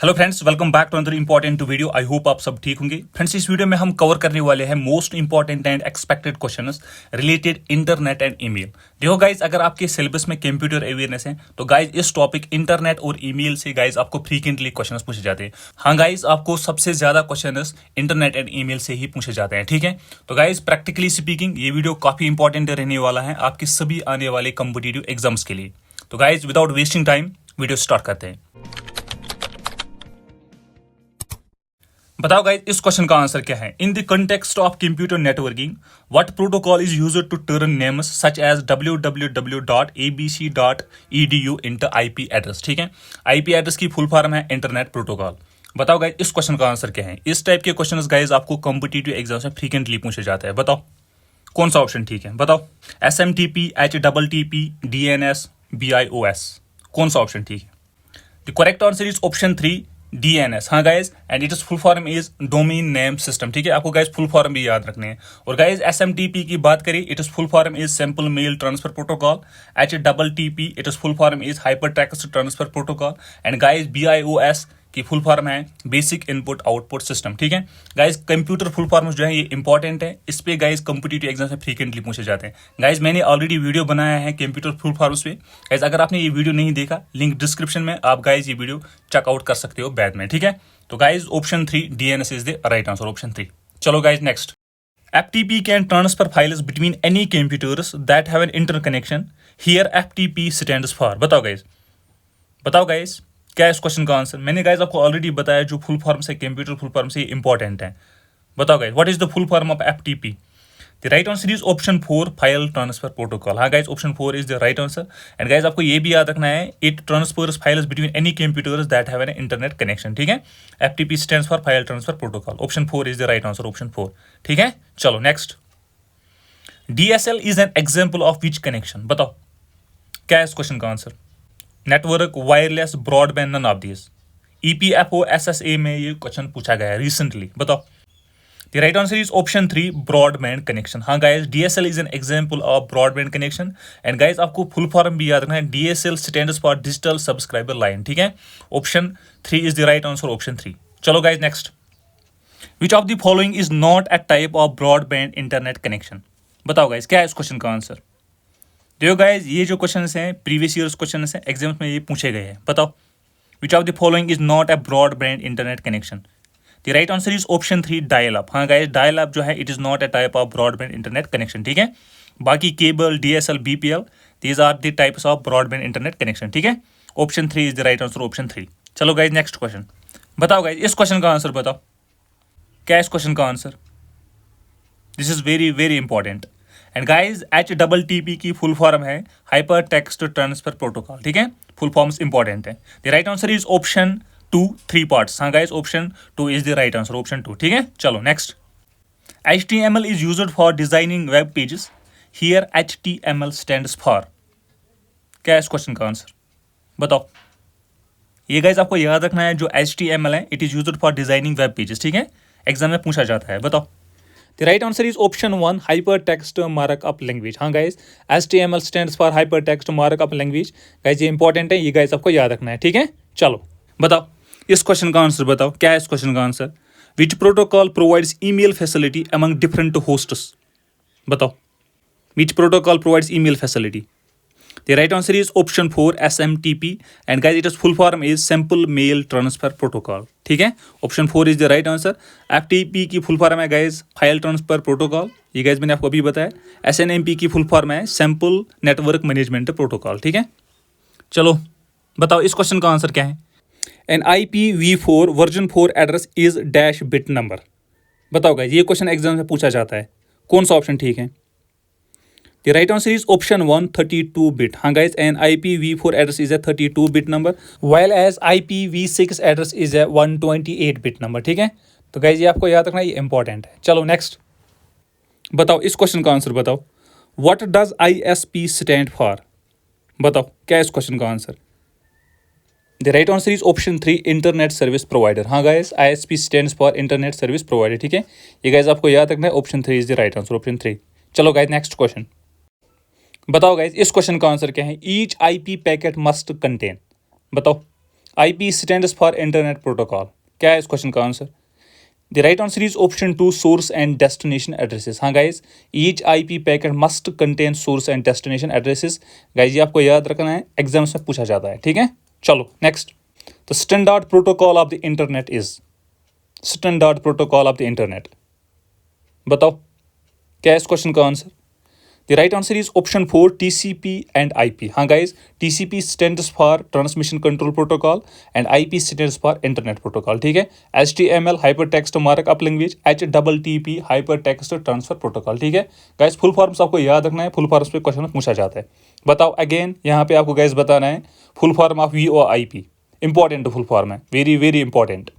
Hello friends, welcome back to another important video. I hope आप सब ठीक होंगे। फ्रेंड्स, इस वीडियो में हम कवर करने वाले हैं most important and expected questions related internet and email. देखो गाइज, अगर आपके सिलेबस में कंप्यूटर अवेयरनेस है तो गाइज इस टॉपिक इंटरनेट और ईमेल से गाइज आपको फ्रीक्वेंटली क्वेश्चंस पूछे जाते हैं। हाँ गाइज, आपको सबसे ज्यादा क्वेश्चंस इंटरनेट एंड ईमेल से ही पूछे जाते हैं, ठीक है। तो गाइज प्रैक्टिकली स्पीकिंग ये वीडियो काफी इंपॉर्टेंट रहने वाला है आपके सभी आने वाले कॉम्पिटिटिव एग्जाम्स के लिए। तो guys without wasting time video start करते हैं। बताओ गाइस, इस क्वेश्चन का आंसर क्या है। In the context of computer networking what protocol is used to turn names such as www.abc.edu into IP address, ठीक है। आईपी एड्रेस की फुल फॉर्म है इंटरनेट प्रोटोकॉल। बताओ गाइस, इस क्वेश्चन का आंसर क्या है। इस टाइप के क्वेश्चंस गाइस आपको कॉम्पिटिटिव एग्जाम में फ्रीक्वेंटली पूछे जाते हैं। बताओ कौन सा ऑप्शन ठीक है। बताओ SMTP, HTTP, DNS, BIOS, कौन सा ऑप्शन ठीक है। The correct answer is option 3 DNS। हाँ guys, and it is full form is domain name system, ठीक है। आपको गाइज फुल फॉर्म भी याद रखने हैं। और गाइज SMTP की बात करें, it is full form is simple mail transfer protocol. HTTP it is full form is hyper text transfer protocol. And guys BIOS की फुल फॉर्म है बेसिक इनपुट आउटपुट सिस्टम, ठीक है। गाइज कंप्यूटर फुल फॉर्म जो है ये important है। इस पे गाइज कॉम्पिटिटिव एग्जाम से फ्रीक्वेंटली पूछे जाते हैं। गाइज मैंने ऑलरेडी वीडियो बनाया है कंप्यूटर फुल फॉर्म्स पे। गाइज अगर आपने ये वीडियो नहीं देखा, लिंक डिस्क्रिप्शन में, आप गाइज ये वीडियो चेकआउट कर सकते हो बाद में, ठीक है। तो guys option 3 DNS is the right answer, option 3। चलो guys next. FTP can transfer files between any computers that have an interconnection. Here FTP stands for। बताओ गाइज क्या इस क्वेश्चन का आंसर। मैंने गाइज आपको ऑलरेडी बताया जो फुल फॉर्म से कंप्यूटर फुल फॉर्म से इंपॉर्टेंट है। बताओ guys what is the full form of FTP। The right answer is option 4 file transfer protocol. हाँ guys, option 4 is the right answer. And guys आपको ये भी याद रखना है, it transfers files between any computers that have an internet connection, ठीक है। FTP stands for file transfer protocol. Option 4 is the right answer, option 4, ठीक है। चलो next. DSL is an example of which connection. बताओ क्या है इस question का answer. Network, wireless, broadband, none of this. EPFO SSA में ये क्वेश्चन पूछा गया है रिसेंटली। बताओ the right answer is option 3 broadband connection. हाँ guys, DSL is an example of broadband connection. And guys आपको फुल फॉर्म भी याद रखना है, DSL stands for digital subscriber line, ठीक है। Option 3 is the right answer, option 3। चलो guys next. Which of the following is not a type of broadband internet connection. बताओ guys क्या है इस क्वेश्चन का आंसर। देखो गाइज, ये जो क्वेश्चन हैं प्रीवियस ईयर्स क्वेश्चन हैं, एग्जाम्स में ये पूछे गए हैं। बताओ which of the following is not a broadband internet connection. The right answer is option 3 dial up. हाँ गाइज, डायल अप जो है it is not a type of broadband internet connection, ठीक है। बाकी cable, DSL, BPL these are the types of broadband internet connection, ठीक है। Option 3 is the right answer, option 3। चलो guys next question. बताओ guys इस क्वेश्चन का answer. बताओ क्या इस क्वेश्चन का answer. This is very very important. And guys HTTP की फुल फॉर्म है हाइपर टेक्स्ट ट्रांसफर प्रोटोकॉल, ठीक है। फुल फॉर्म्स इंपॉर्टेंट है। The right answer is option 2 3 parts. हाँ guys, option 2 is the right answer, option 2, ठीक है। चलो next. HTML is used for designing web pages. Here HTML stands for. क्या है इस क्वेश्चन का आंसर। बताओ ये गाइज आपको याद रखना है, जो HTML है it is used for designing web pages, ठीक है। एग्जाम में पूछा जाता है। बताओ the right answer is option 1 hyper text markup language. हाँ guys, HTML stands for hyper text markup language. Guys ये इंपॉर्टेंट है, ये गाइज आपको याद रखना है, ठीक है। चलो बताओ इस क्वेश्चन का आंसर। बताओ क्या है इस क्वेश्चन का answer. Which protocol provides email facility among different hosts. बताओ which protocol provides email facility. The right answer is option 4 SMTP। And guys it is full form is simple mail transfer protocol, ठीक है। Option 4 is the right answer. FTP की full form है guys file transfer protocol, ये guys मैंने आपको अभी बताया। SNMP की फुल फॉर्म है सिंपल नेटवर्क मैनेजमेंट प्रोटोकॉल, ठीक है। चलो बताओ इस क्वेश्चन का आंसर क्या है। An IPv4 version 4 address is dash bit number. बताओ गाइज ये क्वेश्चन एग्जाम में पूछा जाता है, कौन सा ऑप्शन ठीक है। The right answer is option 1 32 bit. हाँ guys, and IPv4 address is a 32 bit number, while as IPv6 address is a 128 bit number, ठीक है। तो guys ये आपको याद रखना, ये इंपॉर्टेंट है। चलो नेक्स्ट। बताओ इस क्वेश्चन का आंसर। बताओ What does ISP stand for। बताओ क्या है इस क्वेश्चन का answer. The right answer is option 3 internet service provider. हाँ guys, ISP stands for internet service provider, ठीक है। ये गाइस आपको याद रखना है, option 3 is the right answer, option 3। चलो गाइस नेक्स्ट क्वेश्चन। बताओ गाइस इस क्वेश्चन का आंसर क्या है। Each IP packet must contain. बताओ IP stands for Internet Protocol. क्या है इस क्वेश्चन का answer? The right answer is option 2, source and destination addresses. हाँ guys, each IP packet must contain source and destination addresses. Guys ये आपको याद रखना है, एग्जाम्स में पूछा जाता है, ठीक है? चलो next. The standard protocol of the internet is. Standard protocol of the internet. बताओ क्या है इस क्वेश्चन का answer? The right answer is option 4, TCP and IP. हाँ guys, TCP stands for Transmission Control Protocol and IP stands for Internet Protocol. ठीक है? HTML Hypertext Markup Language, HTTP Hypertext Transfer Protocol. ठीक है? Guys full forms आपको याद रखना है, full forms पे क्वेश्चन पूछा जाता है. बताओ अगेन यहाँ पे आपको गाइज बताना है full form of VoIP. Important full form है, very very important.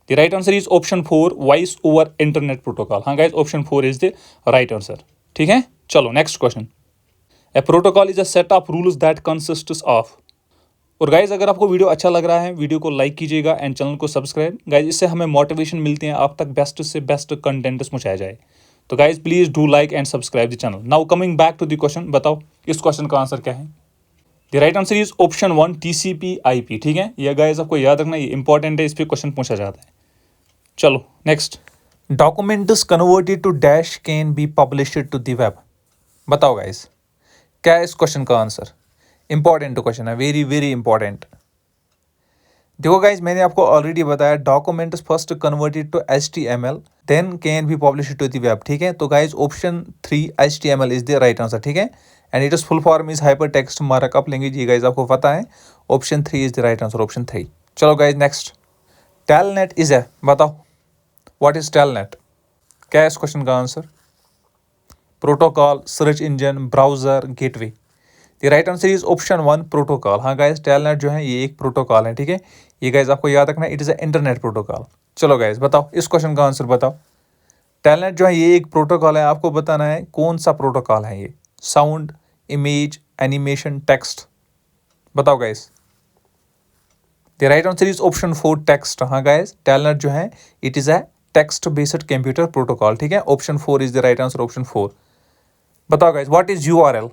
The right answer is option 4, voice over internet protocol. हाँ guys option 4 is the right answer. ठीक है, चलो next question. A protocol is a set of rules that consists of. और guys अगर आपको video अच्छा लग रहा है, वीडियो को लाइक कीजिएगा एंड चैनल को सब्सक्राइब. गाइज इससे हमें मोटिवेशन मिलती है आप तक बेस्ट से बेस्ट कंटेंट पहुंचाया जाए. तो guys please do like and subscribe the channel. Now coming back to the question, बताओ इस क्वेश्चन का आंसर क्या है? The right answer is option 1, TCP IP. ठीक है, ये गाइज आपको याद रखना, ये इंपॉर्टेंट है, इस पर क्वेश्चन पूछा जाता है. चलो next. Documents converted to dash can be published to the web. बताओ गाइस क्या है इस क्वेश्चन का आंसर? इंपॉर्टेंट क्वेश्चन है, वेरी वेरी इंपॉर्टेंट. देखो गाइस मैंने आपको ऑलरेडी बताया, documents first converted to HTML then can be published to the web. ठीक है, तो guys option 3 HTML is the right answer. ठीक है, and it is full form is hyper text markup language. ये guys आपको पता है, option 3 is the right answer, option 3. चलो गाइस नेक्स्ट. टेलनेट इज है, बताओ व्हाट इज टेलनेट? क्या है इस क्वेश्चन का answer? Protocol, search engine, browser, gateway. The right answer is option 1, protocol. हाँ गाइस टेलनेट जो है ये एक प्रोटोकॉल है. ठीक है, ये गाइस आपको याद रखना है, it is a internet protocol. चलो गाइस बताओ इस क्वेश्चन का आंसर बताओ. टेलनेट जो है ये एक प्रोटोकॉल है, आपको बताना है कौन सा प्रोटोकॉल है ये. Sound, image, animation, text. बताओ guys. The right answer is option 4, text. हाँ गाइस टेलनेट जो है it is a text based computer protocol. ठीक है, option 4 is the right answer, option 4. बताओ गाइज व्हाट इज URL?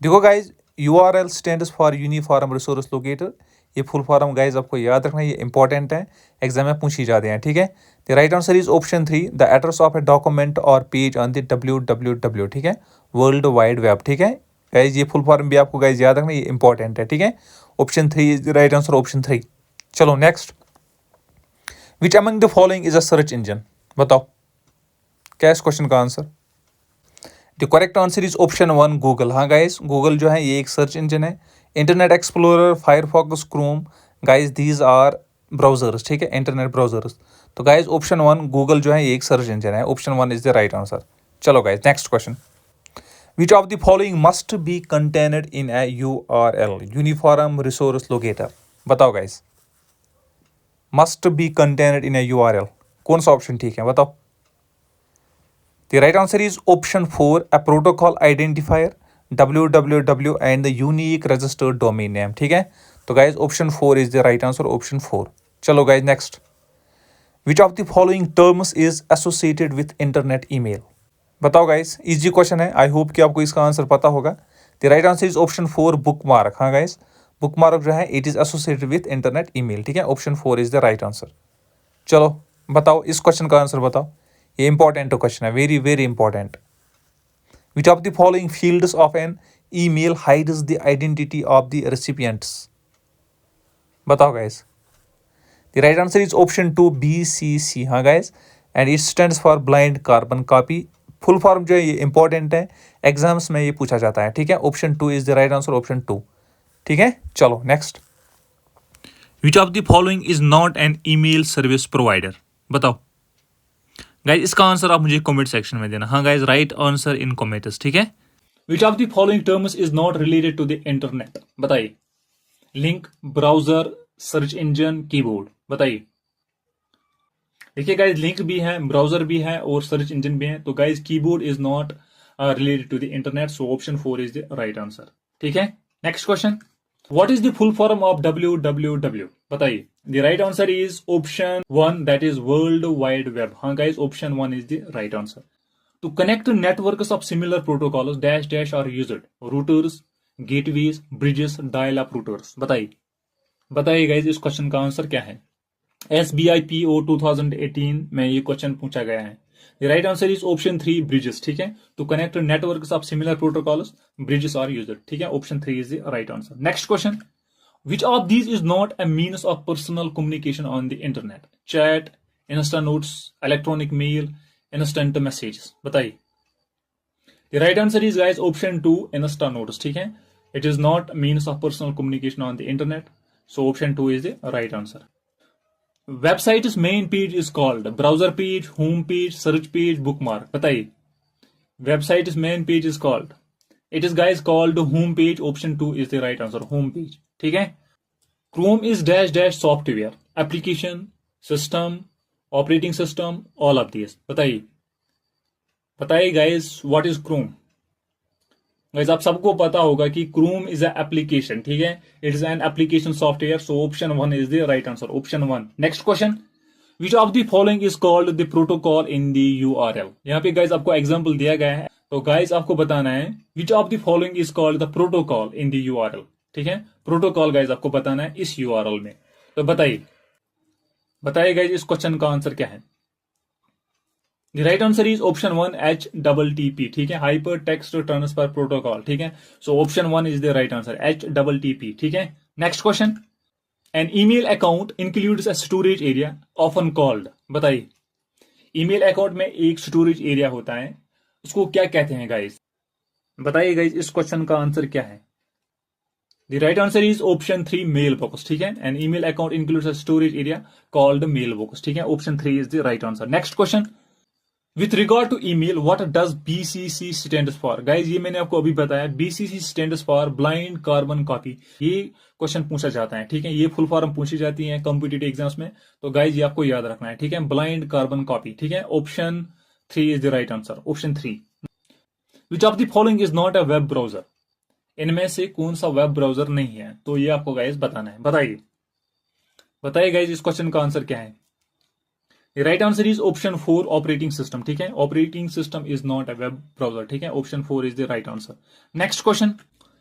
देखो guys URL stands for uniform resource locator. ये full form guys आपको याद रखना, ये इंपॉर्टेंट है, एग्जाम में पूछी जाते हैं. ठीक है, the right answer is option 3, the address of a document और पेज ऑन द www. ठीक है, वर्ल्ड वाइड वेब. ठीक है गाइज, ये फुल फॉर्म भी आपको गाइज याद रखना, ये इंपॉर्टेंट है. ठीक है, option 3 is the right answer, option 3. चलो next. Which among the following is a search engine? बताओ क्या है इस क्वेश्चन का answer? The correct answer is option 1, Google. हाँ गाइस गूगल जो है ये एक सर्च इंजन है. Internet Explorer, Firefox, Chrome, guys these are browsers. ठीक है, इंटरनेट ब्राउजर्स. तो गाइस ऑप्शन 1 गूगल जो है ये एक सर्च इंजन है, option 1 is the right answer. चलो guys next question. Which of the following must be contained in a URL, uniform resource locator. बताओ guys, must be contained in a URL, कौन सा option ठीक है बताओ? The right answer is option 4, a protocol identifier, www and the unique registered domain name. ठीक है, तो guys option 4 is the right answer, option 4. चलो guys next. Which of the following terms is associated with internet email? बताओ guys, easy question है, I hope कि आपको इसका answer पता होगा. The right answer is option 4, bookmark. हाँ guys, bookmark जो है it is associated with internet email. ठीक है, option 4 is the right answer. चलो बताओ इस क्वेश्चन का आंसर बताओ. ये इंपॉर्टेंट क्वेश्चन है, very very important. Which of the following fields of an email hides the identity of the recipients? बताओ guys. The right answer is option 2, BCC. हाँ गाइस, and it stands for blind carbon copy. Full form जो है ये important है, exams में ये पूछा जाता है. ठीक है, option 2 is the right answer, option 2. ठीक है, चलो next. Which of the following is not an email service provider? बताओ गाइज, इसका आंसर आप मुझे कमेंट सेक्शन में देना. हाँ guys, right answer in comments. ठीक है, which of the following terms is not related to the internet? बताइए. Link, browser, search engine, keyboard. बताइए. देखिए गाइज, लिंक भी है, ब्राउजर भी है और सर्च इंजन भी है. तो guys keyboard is not related to the internet, so option 4 is the right answer. ठीक है, next question. What is the full form of www? बताइए. The right answer is option 1, that is World Wide Web. हाँ guys, option 1 is the right answer. To connect networks of similar protocols, dash dash are used. Routers, gateways, bridges, dial-up routers. बताइए. बताइए guys इस question का answer क्या है। SBIPO 2018 में ये question पूछा गया है। The right answer is option 3 bridges, ठीक है। To connect networks of similar protocols bridges are used, ठीक है। Option 3 is the right answer. Next question, which of these is not a means of personal communication on the internet? Chat, insta notes, electronic mail, instant messages. बताइए। The right answer is guys option 2 insta notes, ठीक है। It is not means of personal communication on the internet, so option 2 is the right answer. Website's main page is called browser page, home page, search page, bookmark. बताइए। Website's main page is called, it is guys called home page. Option 2 is the right answer, home page, ठीक है। Chrome is dash dash software, application, system, operating system, all of these. बताइए। बताइए guys, what is Chrome? Guys आप सबको पता होगा कि Chrome is a application, ठीक है। It is an application software, so option 1 is the right answer, option 1। Next question, which of the following is called the protocol in the URL? यहाँ पे guys आपको एग्जांपल दिया गया है, तो guys आपको बताना है which of the following is called the protocol in the URL, ठीक है। प्रोटोकॉल गाइस आपको बताना है इस URL में, तो बताइए। बताइए गाइस इस क्वेश्चन का आंसर क्या है। The right answer is option 1 HTTP, ठीक है। हाइपर टेक्स्ट ट्रांसफर प्रोटोकॉल, ठीक है। So option 1 is the right answer, HTTP, ठीक है। Next question, an email account includes a storage area often called. बताइए। ईमेल अकाउंट में एक स्टोरेज एरिया होता है, उसको क्या कहते हैं गाइस? बताइए गाइस इस क्वेश्चन का आंसर क्या है। The right answer is option 3 mailbox, ठीक है। An email account includes a storage area called mailbox, ठीक है। Option 3 is the right answer. Next question, with regard to email what does BCC stands for? Guys ये मैंने आपको अभी बताया, BCC stands for blind carbon copy. ये question पूछा जाता है, ठीक है। ये फुल फॉर्म पूछी जाती है कॉम्पिटिटिव एग्जाम्स में, तो गाइज ये आपको याद रखना है, ठीक है। ब्लाइंड कार्बन कॉपी, ठीक है। Option 3 is the right answer, option 3। Which of the following is not a web browser? इनमें से कौन सा वेब ब्राउजर नहीं है? तो ये आपको गाइज बताना है। बताइए। बताइए गाइज इस क्वेश्चन का आंसर क्या है। Right answer is option 4 operating system, ठीक है। Operating system is not a web browser, ठीक है। Option 4 is the right answer. Next question,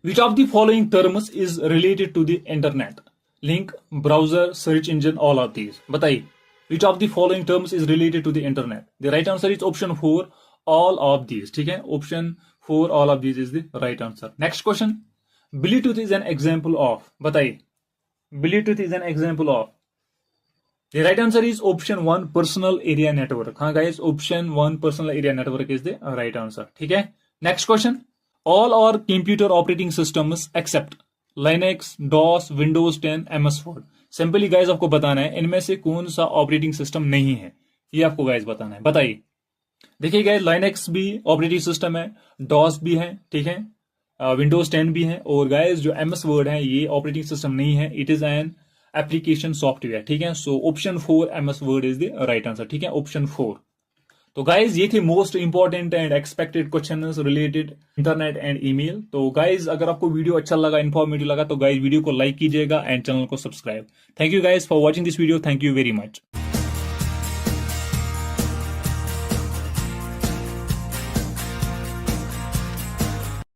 which of the following terms is related to the internet? Link, browser, search engine, all of these. बताइए। Which of the following terms is related to the internet? The right answer is option 4 all of these, ठीक है। Option 4 all of these is the right answer. Next question, Bluetooth is an example of. बताइए। Bluetooth is an example of. The right answer is option 1 personal area network. हाँ guys, option 1 personal area network is the right answer. ठीक है। Next question, all our computer operating systems except Linux, DOS, Windows 10, MS Word. Simply guys आपको बताना है इनमें से कौन सा ऑपरेटिंग सिस्टम नहीं है, ये आपको गाइज बताना है। बताइए। देखिए गाइज Linux भी ऑपरेटिंग सिस्टम है, DOS भी है, ठीक है, Windows 10 भी है, और गाइज जो MS Word है ये ऑपरेटिंग सिस्टम नहीं है, it is an application software, ठीक है। So option 4 MS Word is the right answer, ठीक है। ऑप्शन 4। तो गाइज ये थे most important and expected questions related internet and email. तो गाइज अगर आपको वीडियो अच्छा लगा, इन्फॉर्मेटिव लगा, तो गाइज वीडियो को लाइक कीजिएगा एंड चैनल को subscribe. Thank you guys for watching this video, thank you very much.